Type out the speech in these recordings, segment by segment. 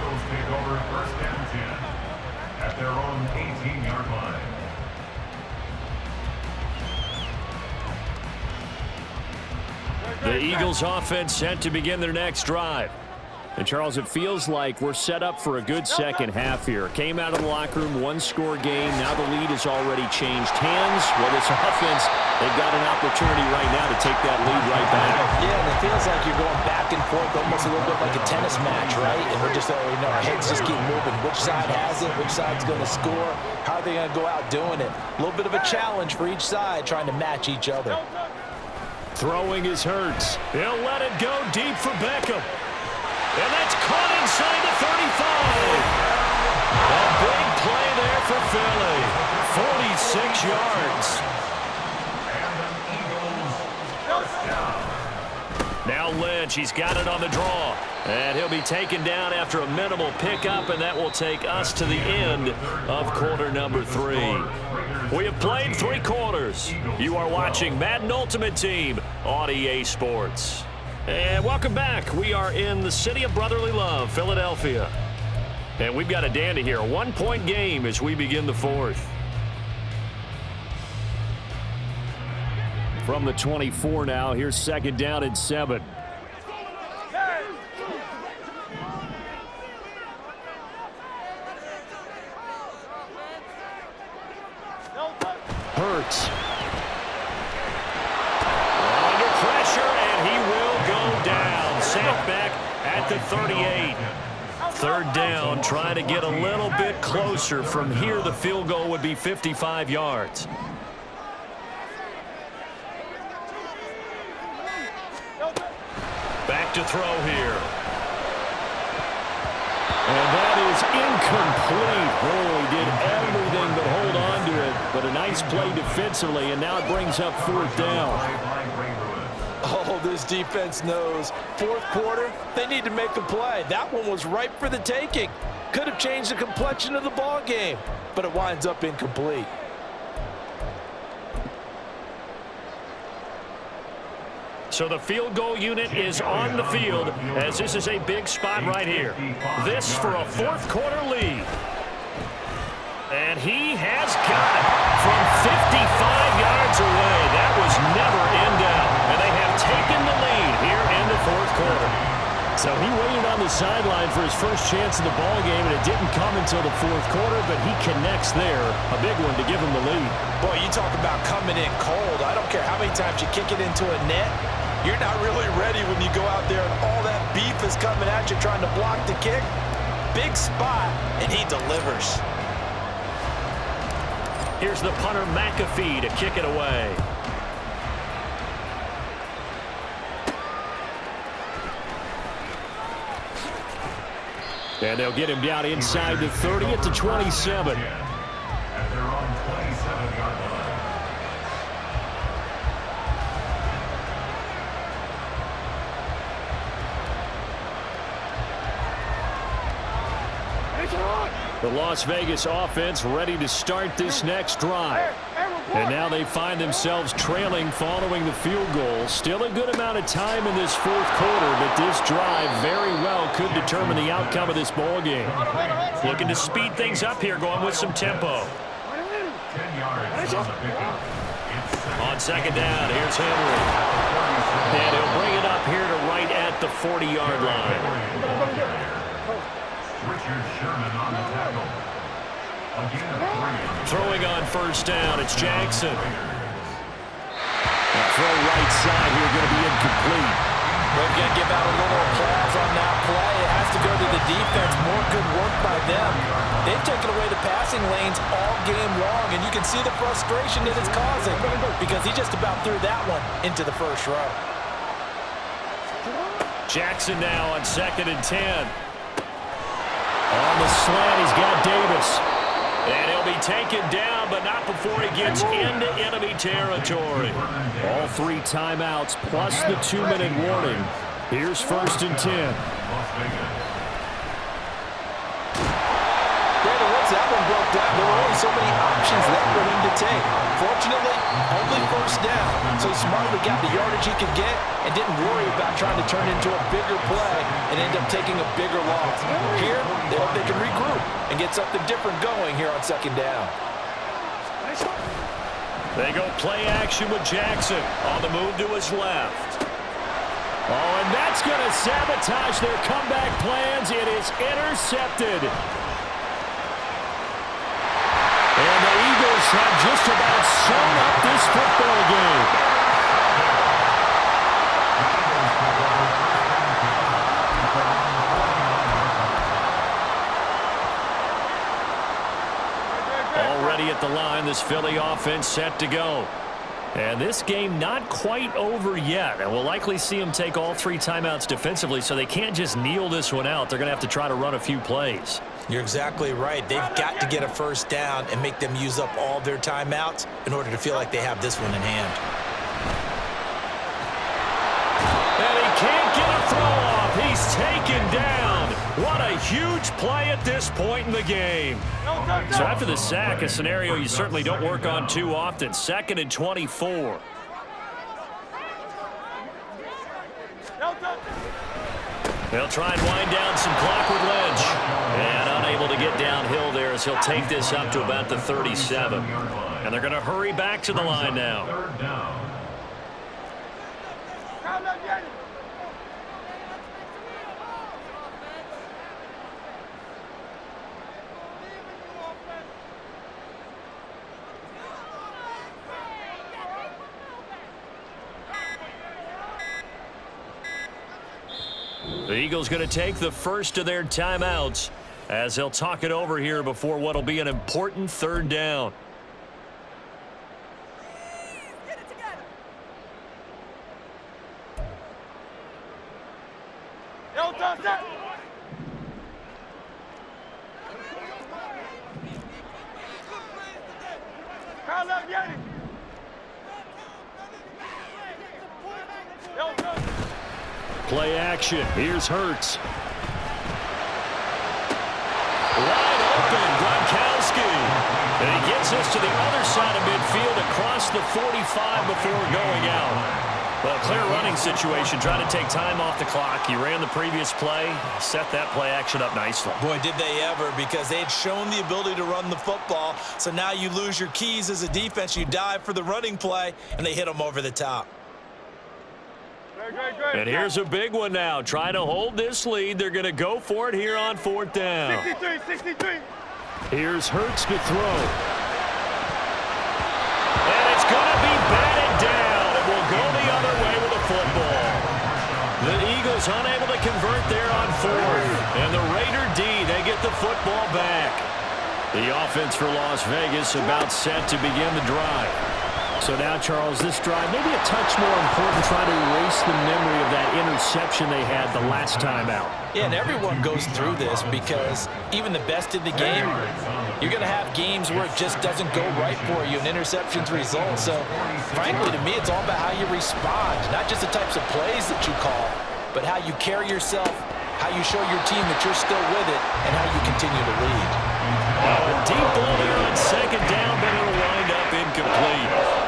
Eagles take over first and 10 at their own 18-yard line. The Eagles offense set to begin their next drive. And, Charles, it feels like we're set up for a good second half here. Came out of the locker room, one-score game. Now the lead has already changed hands. Well, this offense, they've got an opportunity right now to take that lead right back. Yeah, and it feels like you're going back and forth almost a little bit like a tennis match, right? And we're just, our heads just keep moving. Which side has it? Which side's going to score? How are they going to go out doing it? A little bit of a challenge for each side trying to match each other. Throwing is Hurts. He'll let it go deep for Beckham. And that's caught inside the 35. A big play there for Philly. 46 yards. Now Lynch, he's got it on the draw. And he'll be taken down after a minimal pickup, and that will take us to the end of quarter number 3. We have played 3 quarters. You are watching Madden Ultimate Team on EA Sports. And welcome back. We are in the city of brotherly love, Philadelphia. And we've got a dandy here. A 1-point game as we begin the 4th. From the 24 now, here's second down and 7. Hurts. Under pressure, and he will go down. Sacked back at the 38. Third down, trying to get a little bit closer. From here, the field goal would be 55 yards. Back to throw here. And that is incomplete. Oh, he did everything but hold on to it. But a nice play defensively, and now it brings up 4th down. Oh, this defense knows. 4th quarter, they need to make a play. That one was ripe for the taking. Could have changed the complexion of the ball game, but it winds up incomplete. So the field goal unit is on the field as this is a big spot right here. This for a 4th quarter lead. And he has got it from 55 yards away. That was never in doubt. And they have taken the lead here in the 4th quarter. So he waited on the sideline for his first chance of the ball game, and it didn't come until the 4th quarter, but he connects there. A big one to give him the lead. Boy, you talk about coming in cold. I don't care how many times you kick it into a net. You're not really ready when you go out there and all that beef is coming at you trying to block the kick. Big spot, and he delivers. Here's the punter, McAfee, to kick it away. And they'll get him down inside the 30 at the 27. At their own 27-yard line. The Las Vegas offense ready to start this next drive. And now they find themselves trailing following the field goal. Still a good amount of time in this 4th quarter, but this drive very well could determine the outcome of this ball game. Looking to speed things up here, going with some tempo. 10 yards on the pickup. On second down, here's Henry. And he'll bring it up here to right at the 40-yard line. Richard Sherman on the tackle. Throwing on first down, it's Jackson. Throw right side here, going to be incomplete. They're going to give out a little applause on that play. It has to go to the defense. More good work by them. They've taken away the passing lanes all game long, and you can see the frustration that it's causing because he just about threw that one into the first row. Jackson now on 2nd and 10. On the slant, he's got Davis. And he'll be taken down, but not before he gets into enemy territory. All 3 timeouts plus the 2-minute warning. Here's 1st and 10. Brandon, once that one broke down, there were only so many options left for him to take. Unfortunately, only first down. So he smartly got the yardage he could get and didn't worry about trying to turn into a bigger play and end up taking a bigger loss. Here, they hope they can regroup and get something different going here on second down. They go play action with Jackson on the move to his left. Oh, and that's going to sabotage their comeback plans. It is intercepted. And the Eagles have just about sewn up this football game. Already at the line, this Philly offense set to go. And this game not quite over yet. And we'll likely see them take all 3 timeouts defensively, so they can't just kneel this one out. They're going to have to try to run a few plays. You're exactly right. They've got to get a first down and make them use up all their timeouts in order to feel like they have this one in hand. And he can't get a throw off. He's taken down. What a huge play at this point in the game. So after the sack, a scenario you certainly don't work on too often. 2nd and 24. They'll try and wind down some clock with Lynch. And unable to get downhill there as he'll take this up to about the 37. And they're going to hurry back to the line now. 3rd down. The Eagles going to take the first of their timeouts as they'll talk it over here before what will be an important 3rd down. Get it together. Play action. Here's Hurts. Wide open, Gronkowski. And he gets us to the other side of midfield across the 45 before going out. Well, clear running situation, trying to take time off the clock. He ran the previous play, set that play action up nicely. Boy, did they ever, because they had shown the ability to run the football. So now you lose your keys as a defense. You dive for the running play, and they hit them over the top. And here's a big one now. Trying to hold this lead. They're going to go for it here on 4th down. 63. Here's Hurts to throw. And it's going to be batted down. It will go the other way with the football. The Eagles unable to convert there on 4th. And the Raider D, they get the football back. The offense for Las Vegas about set to begin the drive. So now, Charles, this drive maybe a touch more important, trying to erase the memory of that interception they had the last time out. Yeah, and everyone goes through this because even the best in the game, you're going to have games where it just doesn't go right for you and interceptions result. So, frankly, to me, it's all about how you respond, not just the types of plays that you call, but how you carry yourself, how you show your team that you're still with it, and how you continue to lead. A deep ball there on 2nd down, but it'll wind up incomplete.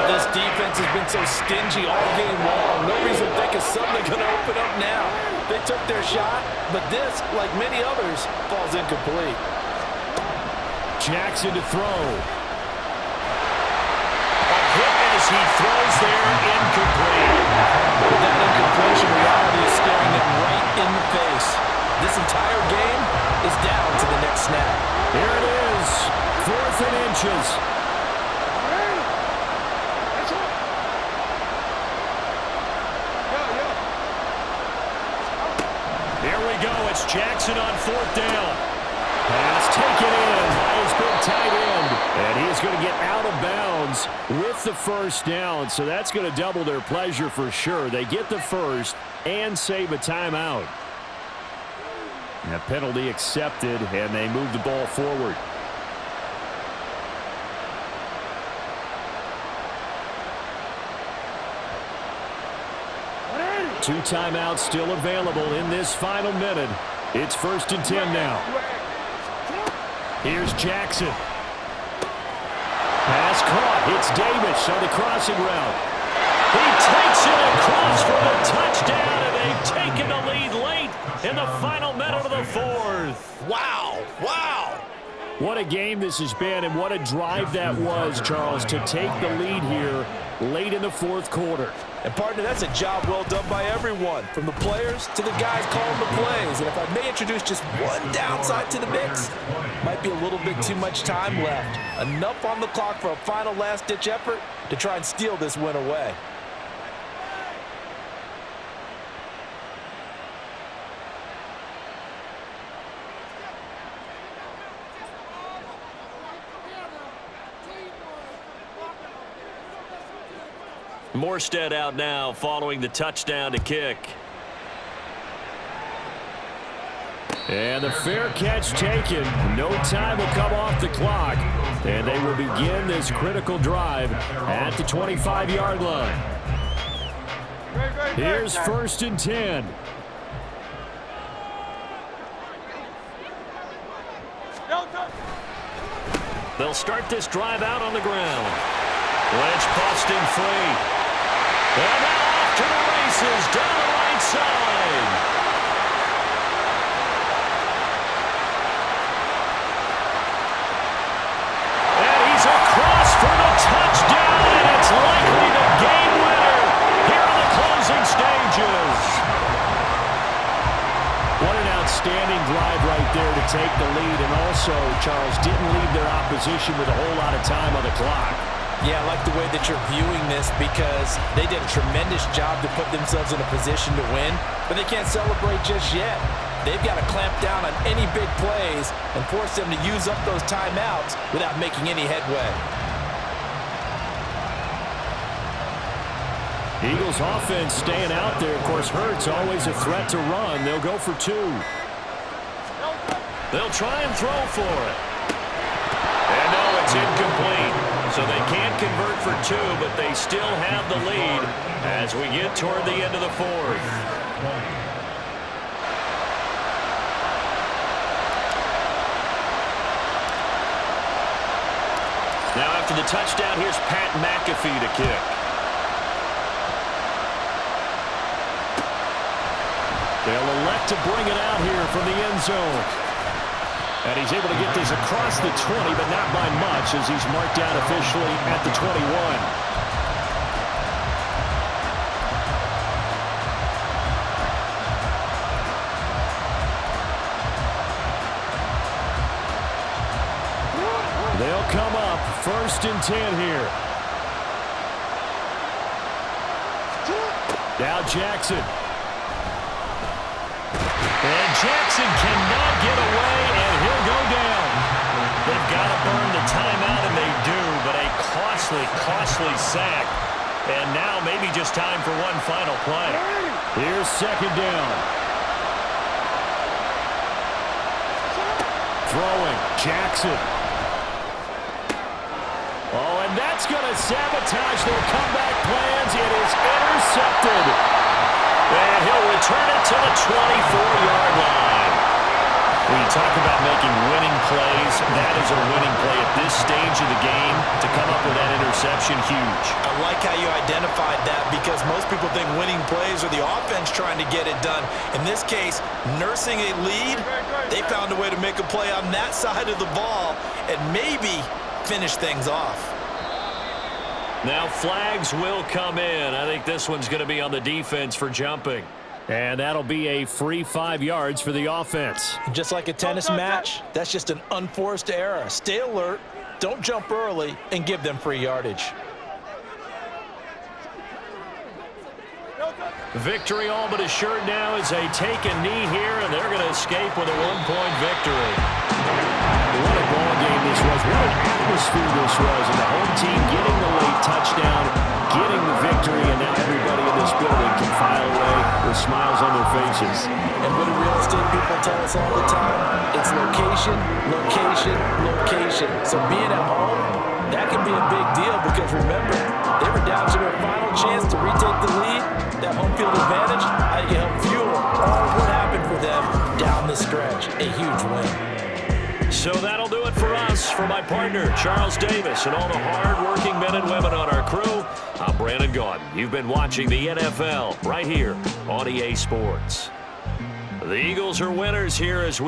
This defense has been so stingy all game long. No reason to think it's suddenly going to open up now. They took their shot, but this, like many others, falls incomplete. Jackson to throw. A hit as he throws there, incomplete. But that incompletion reality is staring them right in the face. This entire game is down to the next snap. Here it is, 4th and inches. Here we go. It's Jackson on 4th down. Pass taken in by his big tight end. And he's going to get out of bounds with the first down. So that's going to double their pleasure for sure. They get the first and save a timeout. And a penalty accepted, and they move the ball forward. Two timeouts still available in this final minute. It's 1st and 10 now. Here's Jackson. Pass pass caught. It's Davis on the crossing route. He takes it across for a touchdown, and they've taken the lead late in the final minute of the fourth. Wow. Wow. What a game this has been, and what a drive that was, Charles, to take the lead here late in the fourth quarter. And, partner, that's a job well done by everyone, from the players to the guys calling the plays. And if I may introduce just one downside to the mix, might be a little bit too much time left. Enough on the clock for a final last-ditch effort to try and steal this win away. Morstead out now following the touchdown to kick. And the fair catch taken. No time will come off the clock. And they will begin this critical drive at the 25-yard line. Here's 1st and 10. They'll start this drive out on the ground. Lynch busting free. And now off to the races down the right side. And he's across for the touchdown, and it's likely the game winner here in the closing stages. What an outstanding drive right there to take the lead, and also, Charles, didn't leave their opposition with a whole lot of time on the clock. Yeah, I like the way that you're viewing this because they did a tremendous job to put themselves in a position to win, but they can't celebrate just yet. They've got to clamp down on any big plays and force them to use up those timeouts without making any headway. Eagles offense staying out there. Of course, Hurts always a threat to run. They'll go for 2. They'll try and throw for it. And no, it's incomplete. So they can't convert for 2, but they still have the lead as we get toward the end of the fourth. Now after the touchdown, here's Pat McAfee to kick. They'll elect to bring it out here from the end zone. And he's able to get this across the 20, but not by much as he's marked down officially at the 21. They'll come up 1st and 10 here. Now Jackson. And Jackson cannot get away, and he'll go down. They've got to burn the timeout, and they do, but a costly sack. And now maybe just time for one final play. Here's 2nd down. Throwing, Jackson. Oh, and that's going to sabotage their comeback plans. It is intercepted. And he'll return it to the 24-yard line. When you talk about making winning plays, that is a winning play at this stage of the game. To come up with that interception, huge. I like how you identified that because most people think winning plays are the offense trying to get it done. In this case, nursing a lead, they found a way to make a play on that side of the ball and maybe finish things off. Now flags will come in. I think this one's going to be on the defense for jumping. And that'll be a free 5 yards for the offense. Just like a tennis match, that's just an unforced error. Stay alert, don't jump early, and give them free yardage. Victory all but assured now as they take a knee here, and they're going to escape with a 1-point victory. What a ball game this was. What an atmosphere this was. And the home team getting the late touchdown, getting the victory, and now everybody in this building can file away with smiles on their faces. And what do real estate people tell us all the time? It's location, location, location. So being at home, that can be a big deal because remember, they were down to their final chance to retake the lead. That home field advantage, how do you help fuel all of what happened for them down the stretch? A huge win. So that'll do it for us. For my partner, Charles Davis, and all the hard-working men and women on our crew, I'm Brandon Gaudin. You've been watching the NFL right here on EA Sports. The Eagles are winners here as we